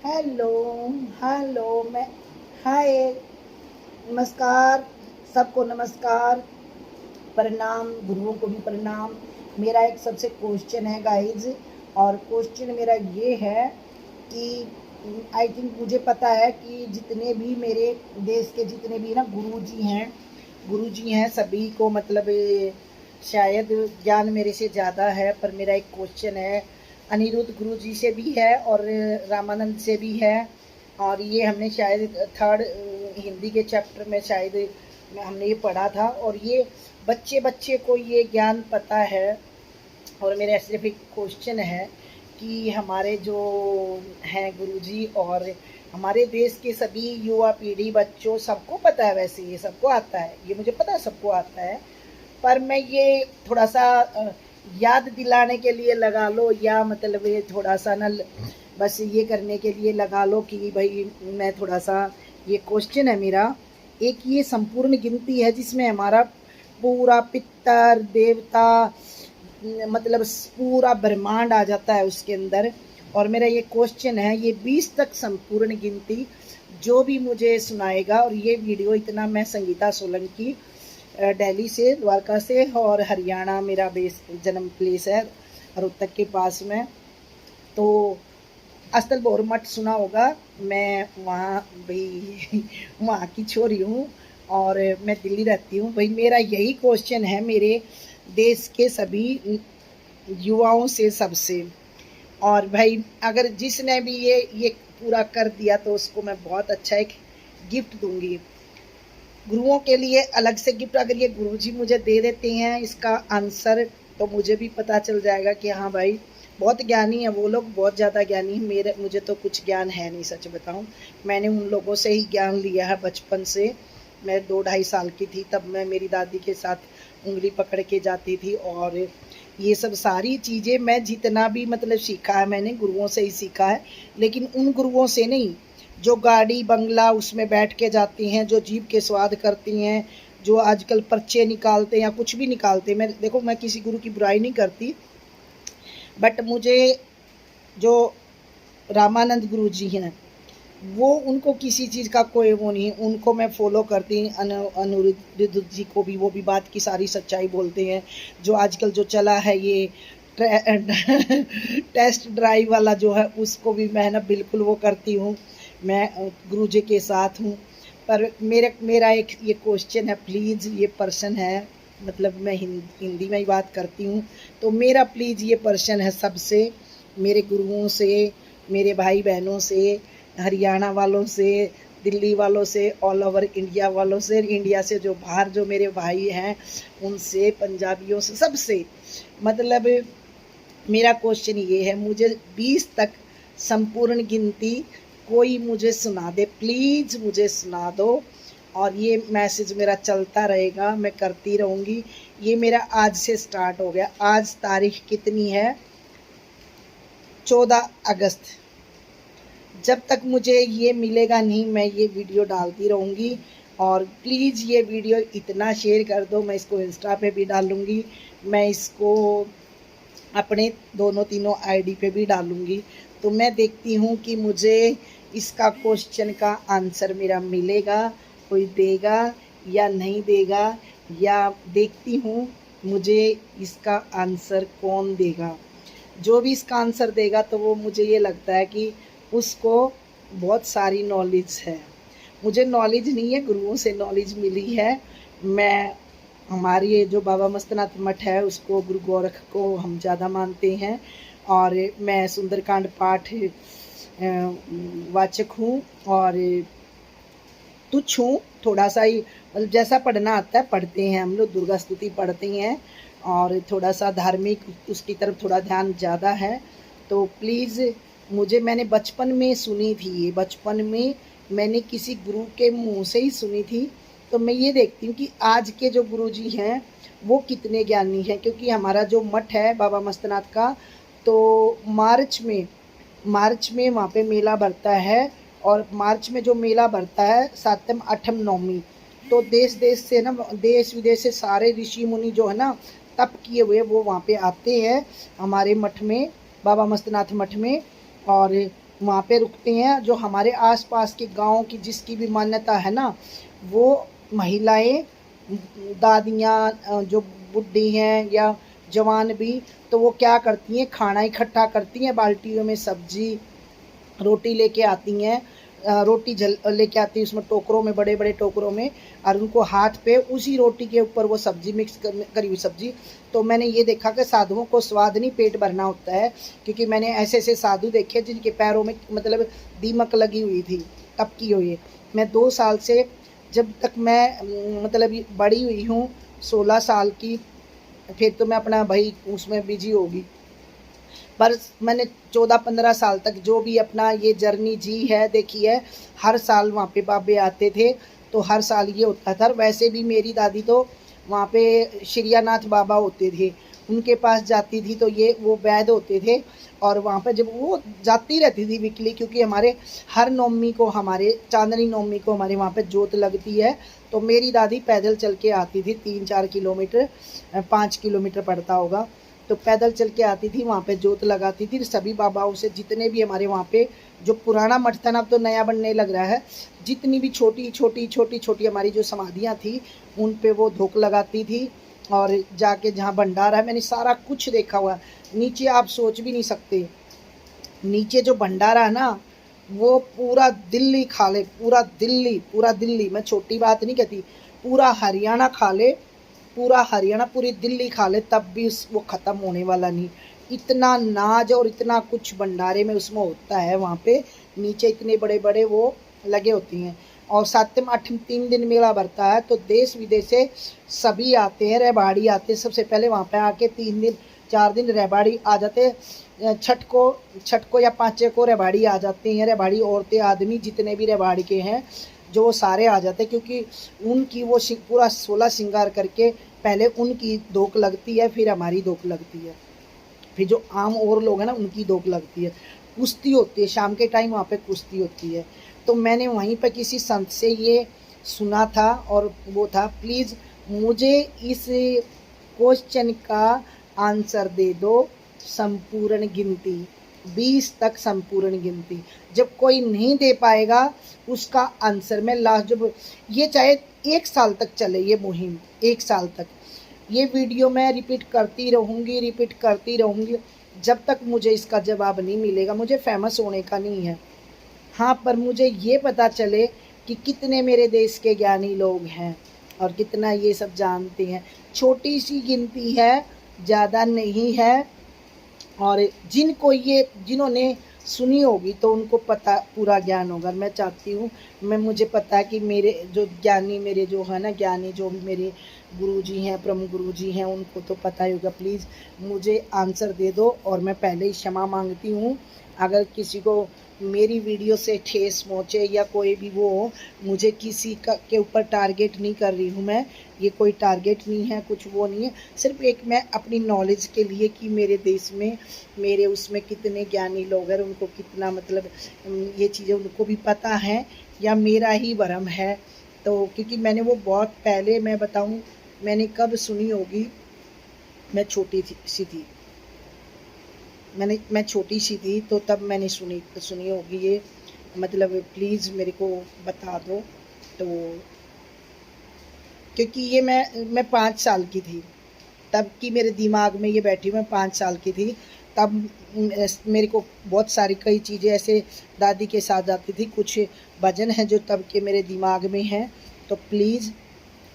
Hello. Hello. मैं हाय। नमस्कार। सबको नमस्कार। प्रणाम, गुरुओं को भी प्रणाम। मेरा एक सबसे क्वेश्चन है गाइज, और क्वेश्चन मेरा ये है कि आई थिंक मुझे पता है कि जितने भी मेरे देश के जितने भी ना गुरुजी हैं सभी को मतलब शायद ज्ञान मेरे से ज़्यादा है। पर मेरा एक क्वेश्चन है, अनिरुद्ध गुरुजी से भी है और रामानंद से भी है। और ये हमने शायद थर्ड हिंदी के चैप्टर में शायद हमने ये पढ़ा था, और ये बच्चे बच्चे को ये ज्ञान पता है। और मेरा सिर्फ एक क्वेश्चन है कि हमारे जो हैं गुरुजी और हमारे देश के सभी युवा पीढ़ी बच्चों सबको पता है, वैसे ये सबको आता है, ये मुझे पता है सबको आता है। पर मैं ये थोड़ा सा याद दिलाने के लिए लगा लो, या मतलब ये थोड़ा सा ना बस ये करने के लिए लगा लो कि भाई मैं थोड़ा सा, ये क्वेश्चन है मेरा। एक ये संपूर्ण गिनती है जिसमें हमारा पूरा पितर देवता मतलब पूरा ब्रह्मांड आ जाता है उसके अंदर। और मेरा ये क्वेश्चन है, ये 20 तक संपूर्ण गिनती जो भी मुझे सुनाएगा, और ये वीडियो इतना मैं संगीता सोलंकी दिल्ली से, द्वारका से, और हरियाणा मेरा बेस जन्म प्लेस है रोहतक के पास में। तो अस्तल बोर मठ सुना होगा, मैं वहाँ भाई वहाँ की छोरी हूँ और मैं दिल्ली रहती हूँ। भाई मेरा यही क्वेश्चन है मेरे देश के सभी युवाओं से सबसे। और भाई अगर जिसने भी ये पूरा कर दिया तो उसको मैं बहुत अच्छा एक गिफ्ट दूंगी। गुरुओं के लिए अलग से गिफ्ट अगर ये गुरुजी मुझे दे देते हैं इसका आंसर, तो मुझे भी पता चल जाएगा कि हाँ भाई बहुत ज्ञानी है वो लोग, बहुत ज़्यादा ज्ञानी है। मुझे तो कुछ ज्ञान है नहीं, सच बताऊँ। मैंने उन लोगों से ही ज्ञान लिया है बचपन से। मैं 2-2.5 साल की थी तब मैं मेरी दादी के साथ उंगली पकड़ के जाती थी, और ये सब सारी चीज़ें मैं जितना भी मतलब सीखा है मैंने गुरुओं से ही सीखा है। लेकिन उन गुरुओं से नहीं जो गाड़ी बंगला उसमें बैठ के जाती हैं, जो जीभ के स्वाद करती हैं, जो आजकल पर्चे निकालते हैं या कुछ भी निकालते। मैं देखो, मैं किसी गुरु की बुराई नहीं करती, बट मुझे जो रामानंद गुरु जी हैं वो, उनको किसी चीज़ का कोई वो नहीं, उनको मैं फॉलो करती। अनिरुद्ध जी को भी, वो भी बात की सारी सच्चाई बोलते हैं। जो आजकल जो चला है ये टेस्ट ड्राइव वाला जो है, उसको भी मैं ना बिल्कुल वो करती हूँ। मैं गुरु जी के साथ हूँ। पर मेरा एक ये क्वेश्चन है, प्लीज़ ये पर्सन है, मतलब मैं हिंदी में ही बात करती हूँ, तो मेरा प्लीज़ ये पर्सन है सबसे, मेरे गुरुओं से, मेरे भाई बहनों से, हरियाणा वालों से, दिल्ली वालों से, ऑल ओवर इंडिया वालों से, इंडिया से जो बाहर जो मेरे भाई हैं उनसे, पंजाबियों से, सबसे। मतलब मेरा क्वेश्चन ये है, मुझे 20 तक संपूर्ण गिनती कोई मुझे सुना दे, प्लीज़ मुझे सुना दो। और ये मैसेज मेरा चलता रहेगा, मैं करती रहूँगी। ये मेरा आज से स्टार्ट हो गया। आज तारीख कितनी है? 14 अगस्त। जब तक मुझे ये मिलेगा नहीं मैं ये वीडियो डालती रहूँगी। और प्लीज़ ये वीडियो इतना शेयर कर दो, मैं इसको इंस्टा पे भी डालूँगी, मैं इसको अपने दोनों तीनों आईडी पे भी डालूँगी। तो मैं देखती हूँ कि मुझे इसका क्वेश्चन का आंसर मेरा मिलेगा, कोई देगा या नहीं देगा, या देखती हूँ मुझे इसका आंसर कौन देगा। जो भी इसका आंसर देगा तो वो मुझे ये लगता है कि उसको बहुत सारी नॉलेज है। मुझे नॉलेज नहीं है, गुरुओं से नॉलेज मिली है। मैं हमारी ये जो बाबा मस्तनाथ मठ है उसको, गुरु गोरख को हम ज़्यादा मानते हैं। और मैं सुंदरकांड पाठ वाचक हूँ, और तुच्छ हूँ थोड़ा सा ही, मतलब जैसा पढ़ना आता है पढ़ते हैं हम लोग। दुर्गा स्तुति पढ़ते हैं और थोड़ा सा धार्मिक उसकी तरफ थोड़ा ध्यान ज़्यादा है। तो प्लीज़ मुझे, मैंने बचपन में सुनी थी ये, बचपन में मैंने किसी गुरु के मुंह से ही सुनी थी। तो मैं ये देखती हूँ कि आज के जो गुरुजी हैं वो कितने ज्ञानी हैं। क्योंकि हमारा जो मठ है बाबा मस्तनाथ का, तो मार्च में वहाँ पे मेला भरता है। और मार्च में जो मेला भरता है 7वीं 8वीं 9वीं, तो देश देश से ना, देश विदेश से सारे ऋषि मुनि जो है ना तप किए हुए, वो वहाँ पे आते हैं हमारे मठ में, बाबा मस्तनाथ मठ में। और वहाँ पे रुकते हैं। जो हमारे आसपास के गांव की जिसकी भी मान्यता है ना, वो महिलाएं, दादियाँ जो बुढ़ी हैं या जवान भी, तो वो क्या करती हैं, खाना इकट्ठा करती हैं, बाल्टियों में सब्जी रोटी लेके आती हैं, रोटी जल लेके आती है उसमें टोकरों में, बड़े बड़े टोकरों में, और उनको हाथ पे उसी रोटी के ऊपर वो सब्जी मिक्स करी हुई सब्जी। तो मैंने ये देखा कि साधुओं को स्वाद नहीं पेट भरना होता है, क्योंकि मैंने ऐसे ऐसे साधु देखे जिनके पैरों में मतलब दीमक लगी हुई थी, टपकी हुई। मैं 2 साल से, जब तक मैं मतलब बड़ी हुई हूँ 16 साल की, फिर तो मैं अपना भाई उसमें बिजी होगी, पर मैंने 14-15 साल तक जो भी अपना ये जर्नी जी है, देखी है। हर साल वहाँ पे बाबे आते थे, तो हर साल ये होता था। वैसे भी मेरी दादी तो वहाँ पे श्रियानाथ बाबा होते थे, उनके पास जाती थी, तो ये वो वैद्य होते थे, और वहाँ पे जब वो जाती रहती थी वीकली, क्योंकि हमारे हर नवमी को, हमारे चांदनी नवमी को हमारे वहाँ पे जोत लगती है। तो मेरी दादी पैदल चल के आती थी, 3-4 किलोमीटर, 5 किलोमीटर पड़ता होगा, तो पैदल चल के आती थी, वहाँ पे जोत लगाती थी। सभी बाबाओं से, जितने भी हमारे वहाँ पे जो पुराना मठ था ना, अब तो नया बनने लग रहा है, जितनी भी छोटी छोटी छोटी छोटी हमारी जो समाधियाँ थी, उन पे वो धूप लगाती थी। और जाके जहाँ भंडारा है, मैंने सारा कुछ देखा हुआ। नीचे आप सोच भी नहीं सकते, नीचे जो भंडारा है ना, वो पूरा दिल्ली खा ले, पूरा दिल्ली, पूरा दिल्ली, मैं छोटी बात नहीं कहती, पूरा हरियाणा खा ले, पूरा हरियाणा, पूरी दिल्ली खा ले, तब भी वो ख़त्म होने वाला नहीं। इतना नाज और इतना कुछ भंडारे में उसमें होता है। वहाँ पे नीचे इतने बड़े बड़े वो लगे होती हैं। और 7वें 8वें 3 दिन मेला भरता है, तो देश विदेश से सभी आते हैं, रहबाड़ी आते हैं। सबसे पहले वहाँ पे आके 3 दिन 4 दिन रहबाड़ी आ जाते हैं। छठ को या 5 को रहबाड़ी आ जाती हैं। रहबाड़ी औरतें आदमी जितने भी रहबाड़ी के हैं, जो वो सारे आ जाते हैं, क्योंकि उनकी वो पूरा 16 श्रृंगार करके पहले उनकी धोक लगती है, फिर हमारी धोक लगती है, फिर जो आम और लोग हैं ना उनकी धोक लगती है। कुश्ती होती है शाम के टाइम, वहाँ पे कुश्ती होती है। तो मैंने वहीं पर किसी संत से ये सुना था, और वो था, प्लीज़ मुझे इस क्वेश्चन का आंसर दे दो, संपूर्ण गिनती 20 तक, संपूर्ण गिनती। जब कोई नहीं दे पाएगा उसका आंसर मैं लास्ट, जब ये चाहे 1 साल तक चले ये मुहिम, 1 साल तक ये वीडियो मैं रिपीट करती रहूँगी, जब तक मुझे इसका जवाब नहीं मिलेगा। मुझे फेमस होने का नहीं है, हाँ, पर मुझे ये पता चले कि कितने मेरे देश के ज्ञानी लोग हैं और कितना ये सब जानते हैं। छोटी सी गिनती है, ज़्यादा नहीं है। और जिन्होंने सुनी होगी तो उनको पता, पूरा ज्ञान होगा। मैं चाहती हूँ, मुझे पता है कि मेरे जो ज्ञानी, मेरे जो है ना ज्ञानी, जो भी मेरे गुरुजी हैं, प्रमुख गुरुजी हैं, उनको तो पता ही होगा। प्लीज़ मुझे आंसर दे दो, और मैं पहले ही क्षमा मांगती हूँ अगर किसी को मेरी वीडियो से ठेस पहुँचे या कोई भी वो हो। मुझे किसी का के ऊपर टारगेट नहीं कर रही हूँ मैं, ये कोई टारगेट नहीं है, कुछ वो नहीं है। सिर्फ एक मैं अपनी नॉलेज के लिए कि मेरे देश में, मेरे उसमें कितने ज्ञानी लोग हैं, उनको कितना मतलब ये चीज़ें उनको भी पता है या मेरा ही भरम है। तो क्योंकि मैंने वो बहुत पहले, मैं बताऊँ मैंने कब सुनी होगी, मैं छोटी सी थी, मैं छोटी सी थी, तो तब मैंने सुनी होगी ये। मतलब प्लीज़ मेरे को बता दो। तो क्योंकि ये मैं 5 साल की थी तब की, मेरे दिमाग में ये बैठी, मैं 5 साल की थी तब। मेरे को बहुत सारी कई चीज़ें ऐसे दादी के साथ जाती थी, कुछ भजन हैं जो तब के मेरे दिमाग में हैं। तो प्लीज़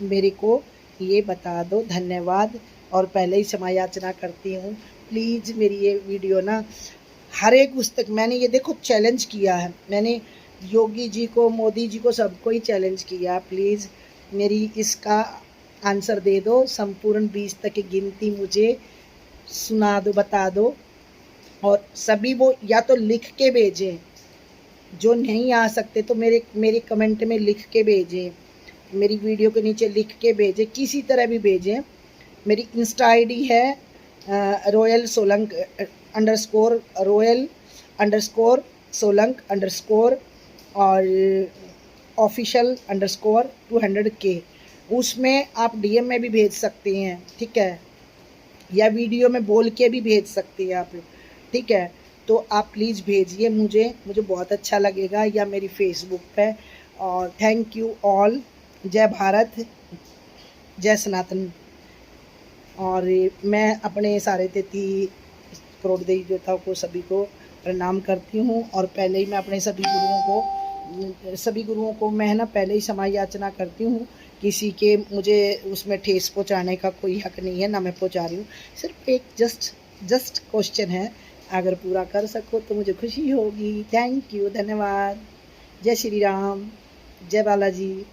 मेरे को ये बता दो, धन्यवाद। और पहले ही क्षमा याचना करती हूँ, प्लीज़ मेरी ये वीडियो ना हर एक पुस्तक, मैंने ये देखो चैलेंज किया है, मैंने योगी जी को, मोदी जी को, सबको ही चैलेंज किया। प्लीज़ मेरी इसका आंसर दे दो, संपूर्ण 20 तक की गिनती मुझे सुना दो, बता दो। और सभी वो या तो लिख के भेजें, जो नहीं आ सकते तो मेरे कमेंट में लिख के भेजें, मेरी वीडियो के नीचे लिख के भेजें, किसी तरह भी भेजें। मेरी इंस्टा आईडी है रॉयल सोलंक _ रॉयल _ सोलंक _ और ऑफिशियल _ 200K। उसमें आप DM में भी भेज सकते हैं, ठीक है, या वीडियो में बोल के भी भेज सकते हैं आप, ठीक है। तो आप प्लीज़ भेजिए मुझे बहुत अच्छा लगेगा, या मेरी फेसबुक पे। और थैंक यू ऑल। जय भारत, जय सनातन। और मैं अपने सारे 33 करोड़ देवी देवताओं को सभी को प्रणाम करती हूँ। और पहले ही मैं अपने सभी गुरुओं को मैं ना पहले ही क्षमा याचना करती हूँ। किसी के मुझे उसमें ठेस पहुँचाने का कोई हक नहीं है, ना मैं पहुँचा रही हूँ। सिर्फ एक जस्ट क्वेश्चन है, अगर पूरा कर सको तो मुझे खुशी होगी। थैंक यू, धन्यवाद। जय श्री राम, जय बालाजी।